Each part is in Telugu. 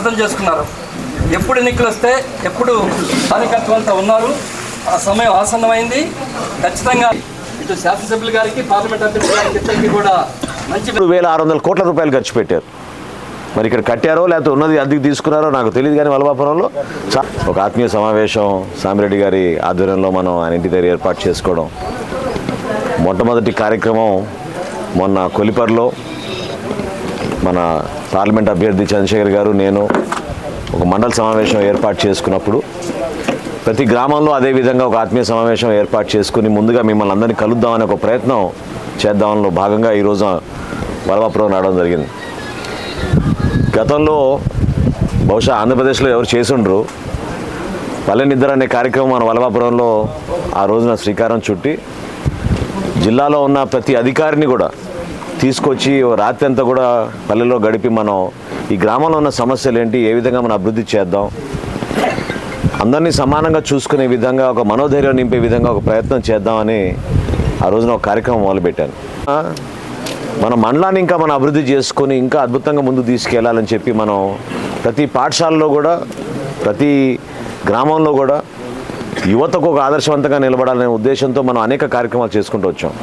అర్థం చేసుకున్నారు. ఎప్పుడు ఎన్నికలు వస్తే ఎప్పుడు కార్యకర్తలంతా ఉన్నారు. ఆ సమయం ఆసన్నమైంది. ఖచ్చితంగా ఇటు శాసనసభ్యులు గారికి పార్లమెంట్ అభ్యర్థి గారికి ఇద్దరికి కూడా మంచి 600 కోట్ల రూపాయలు ఖర్చు పెట్టారు. మరి ఇక్కడ కట్టారో లేకపోతే ఉన్నది అద్దెకి తీసుకున్నారో నాకు తెలియదు, కానీ వలభాపురంలో ఒక ఆత్మీయ సమావేశం సామిరెడ్డి గారి ఆధ్వర్యంలో మనం ఆయన ఇంటి దగ్గర ఏర్పాటు చేసుకోవడం. మొట్టమొదటి కార్యక్రమం మొన్న కొలిపర్లో మన పార్లమెంట్ అభ్యర్థి చంద్రశేఖర్ గారు నేను ఒక మండల సమావేశం ఏర్పాటు చేసుకున్నప్పుడు ప్రతి గ్రామంలో అదేవిధంగా ఒక ఆత్మీయ సమావేశం ఏర్పాటు చేసుకుని ముందుగా మిమ్మల్ని అందరినీ కలుద్దామనే ఒక ప్రయత్నం చేద్దామని భాగంగా ఈరోజు వలభాపురం రావడం జరిగింది. గతంలో బహుశా ఆంధ్రప్రదేశ్లో ఎవరు చేసుండ్రు పల్లె నిద్ర అనే కార్యక్రమం మన వలభాపురంలో ఆ రోజున శ్రీకారం చుట్టి జిల్లాలో ఉన్న ప్రతి అధికారిని కూడా తీసుకొచ్చి రాత్రి అంతా కూడా పల్లెల్లో గడిపి మనం ఈ గ్రామంలో ఉన్న సమస్యలు ఏంటి, ఏ విధంగా మనం అభివృద్ధి చేద్దాం, అందరినీ సమానంగా చూసుకునే విధంగా ఒక మనోధైర్యం నింపే విధంగా ఒక ప్రయత్నం చేద్దామని ఆ రోజున ఒక కార్యక్రమం మొదలుపెట్టాను. మన మండలాన్ని ఇంకా మనం అభివృద్ధి చేసుకొని ఇంకా అద్భుతంగా ముందుకు తీసుకెళ్లాలని చెప్పి మనం ప్రతి పాఠశాలలో కూడా ప్రతి గ్రామంలో కూడా యువతకు ఒక ఆదర్శవంతంగా నిలబడాలనే ఉద్దేశంతో మనం అనేక కార్యక్రమాలు చేసుకుంటూ వచ్చాం.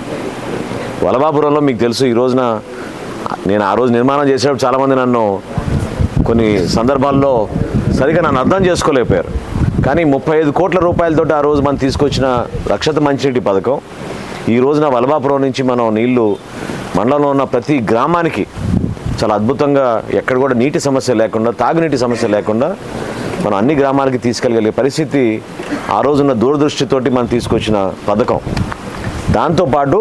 వలభాపురంలో మీకు తెలుసు, ఈ రోజున నేను ఆ రోజు నిర్మాణం చేసేటప్పుడు చాలామంది నన్ను కొన్ని సందర్భాల్లో సరిగా నన్ను అర్థం చేసుకోలేకపోయారు. కానీ 35 కోట్ల రూపాయలతో ఆ రోజు మనం తీసుకొచ్చిన రక్షిత మంచినీటి పథకం ఈ రోజున వలభాపురం నుంచి మనం నీళ్లు మండలంలో ఉన్న ప్రతి గ్రామానికి చాలా అద్భుతంగా ఎక్కడ కూడా నీటి సమస్య లేకుండా, తాగునీటి సమస్య లేకుండా మనం అన్ని గ్రామాలకి తీసుకెళ్ళగలిగే పరిస్థితి ఆ రోజున్న దూరదృష్టితోటి మనం తీసుకొచ్చిన పథకం. దాంతోపాటు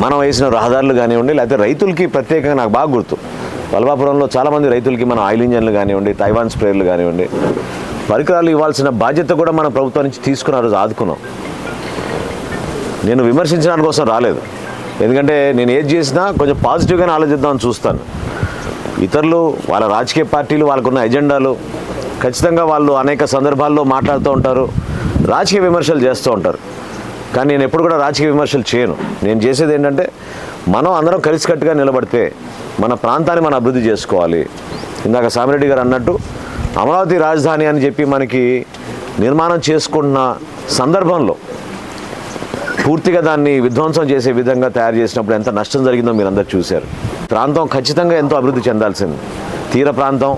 మనం వేసిన రహదారులు కానివ్వండి, లేకపోతే రైతులకి ప్రత్యేకంగా నాకు బాగా గుర్తు, వలభాపురంలో చాలామంది రైతులకి మన ఆయిల్ ఇంజన్లు కానివ్వండి, తైవాన్ స్ప్రేయర్లు కానివ్వండి, పరికరాలు ఇవ్వాల్సిన బాధ్యత కూడా మన ప్రభుత్వం నుంచి తీసుకున్న రోజు ఆదుకున్నాం. నేను విమర్శించడానికి కోసం రాలేదు, ఎందుకంటే నేను ఏది చేసినా కొంచెం పాజిటివ్గానే ఆలోచిద్దామని చూస్తాను. ఇతరులు వాళ్ళ రాజకీయ పార్టీలు వాళ్ళకున్న ఎజెండాలు ఖచ్చితంగా వాళ్ళు అనేక సందర్భాల్లో మాట్లాడుతూ ఉంటారు, రాజకీయ విమర్శలు చేస్తూ ఉంటారు. కానీ నేను ఎప్పుడు కూడా రాజకీయ విమర్శలు చేయను. నేను చేసేది ఏంటంటే మనం అందరం కలిసికట్టుగా నిలబడితే మన ప్రాంతాన్ని మనం అభివృద్ధి చేసుకోవాలి. ఇందాక సామిరెడ్డి గారు అన్నట్టు అమరావతి రాజధాని అని చెప్పి మనకి నిర్మాణం చేసుకున్న సందర్భంలో పూర్తిగా దాన్ని విధ్వంసం చేసే విధంగా తయారు చేసినప్పుడు ఎంత నష్టం జరిగిందో మీరందరూ చూశారు. ప్రాంతం ఖచ్చితంగా ఎంతో అభివృద్ధి చెందాల్సింది. తీర ప్రాంతం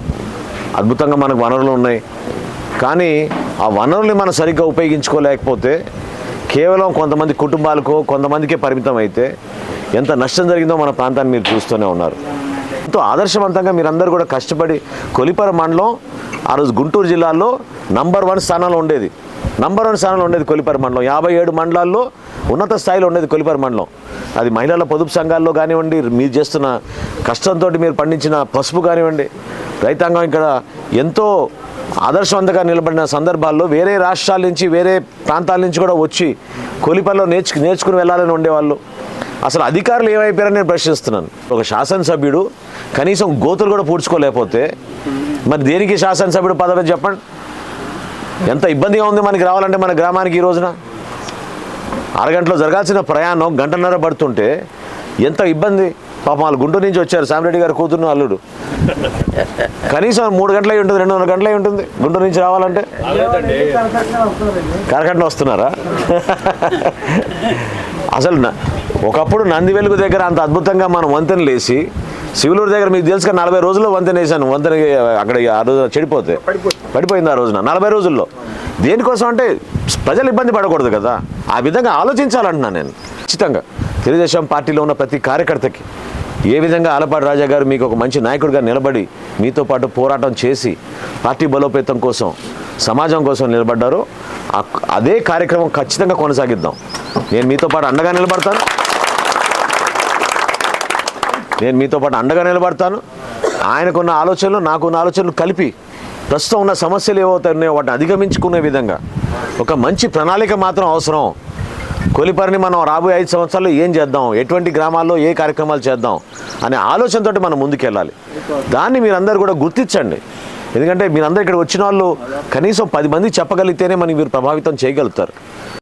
అద్భుతంగా మనకు వనరులు ఉన్నాయి, కానీ ఆ వనరుల్ని మనం సరిగ్గా ఉపయోగించుకోలేకపోతే కేవలం కొంతమంది కుటుంబాలకు కొంతమందికే పరిమితం అయితే ఎంత నష్టం జరిగిందో మన ప్రాంతాన్ని మీరు చూస్తూనే ఉన్నారు. ఎంతో ఆదర్శవంతంగా మీరందరూ కూడా కష్టపడి కొలిపర మండలం ఆ రోజు గుంటూరు జిల్లాలో నంబర్ 1 స్థానంలో ఉండేది. నంబర్ 1 స్థానంలో ఉండేది కొలిపర మండలం. 57 మండలాల్లో ఉన్నత స్థాయిలో ఉండేది కొలిపర మండలం. అది మహిళల పొదుపు సంఘాల్లో కానివ్వండి, మీరు చేస్తున్న కష్టంతో మీరు పండించిన పసుపు కానివ్వండి, రైతాంగం ఇక్కడ ఎంతో ఆదర్శవంతంగా నిలబడిన సందర్భాల్లో వేరే రాష్ట్రాల నుంచి వేరే ప్రాంతాల నుంచి కూడా వచ్చి కొలిపరలో నేర్చుకుని వెళ్ళాలని ఉండేవాళ్ళు. అసలు అధికారులు ఏమైపోయారని నేను ప్రశ్నిస్తున్నాను. ఒక శాసనసభ్యుడు కనీసం గోతులు కూడా పూడ్చుకోలేకపోతే మరి దేనికి శాసనసభ్యుడు పదవి చెప్పండి? ఎంత ఇబ్బందిగా ఉంది మనకి రావాలంటే మన గ్రామానికి. ఈ రోజున అరగంటలో జరగాల్సిన ప్రయాణం గంటన్నర పడుతుంటే ఎంత ఇబ్బంది. పాపం వాళ్ళు గుంటూరు నుంచి వచ్చారు, సామిరెడ్డి గారు కూతురు అల్లుడు. కనీసం 3 గంటలై ఉంటుంది, 2.5 గంటలై ఉంటుంది గుంటూరు నుంచి రావాలంటే. కరకట్న వస్తున్నారా? అసలు ఒకప్పుడు నందివెలుగు దగ్గర అంత అద్భుతంగా మనం వంతెనలు వేసి, శివులూరు దగ్గర మీకు తెలుసుగా 40 రోజుల్లో వంతెన వేసాను. వంతెన అక్కడ ఆ రోజు చెడిపోతే పడిపోయింది ఆ రోజున 40 రోజుల్లో. దేనికోసం అంటే ప్రజలు ఇబ్బంది పడకూడదు కదా, ఆ విధంగా ఆలోచించాలంటున్నాను నేను. ఖచ్చితంగా తెలుగుదేశం పార్టీలో ఉన్న ప్రతి కార్యకర్తకి ఏ విధంగా ఆలపాటి రాజా గారు మీకు ఒక మంచి నాయకుడిగా నిలబడి మీతో పాటు పోరాటం చేసి పార్టీ బలోపేతం కోసం సమాజం కోసం నిలబడ్డారో అదే కార్యక్రమం ఖచ్చితంగా కొనసాగిద్దాం. నేను మీతో పాటు అండగా నిలబడతాను. ఆయనకున్న ఆలోచనలు నాకున్న ఆలోచనలు కలిపి ప్రస్తుతం ఉన్న సమస్యలు ఏవవుతున్నాయో వాటిని అధిగమించుకునే విధంగా ఒక మంచి ప్రణాళిక మాత్రం అవసరం. కొలిపరిని మనం రాబోయే 5 సంవత్సరాల్లో ఏం చేద్దాం, ఎటువంటి గ్రామాల్లో ఏ కార్యక్రమాలు చేద్దాం అనే ఆలోచనతో మనం ముందుకెళ్ళాలి. దాన్ని మీరందరూ కూడా గుర్తించండి. ఎందుకంటే మీరందరూ ఇక్కడ వచ్చిన వాళ్ళు కనీసం 10 మంది చెప్పగలిగితేనే మీరు ప్రభావితం చేయగలుగుతారు.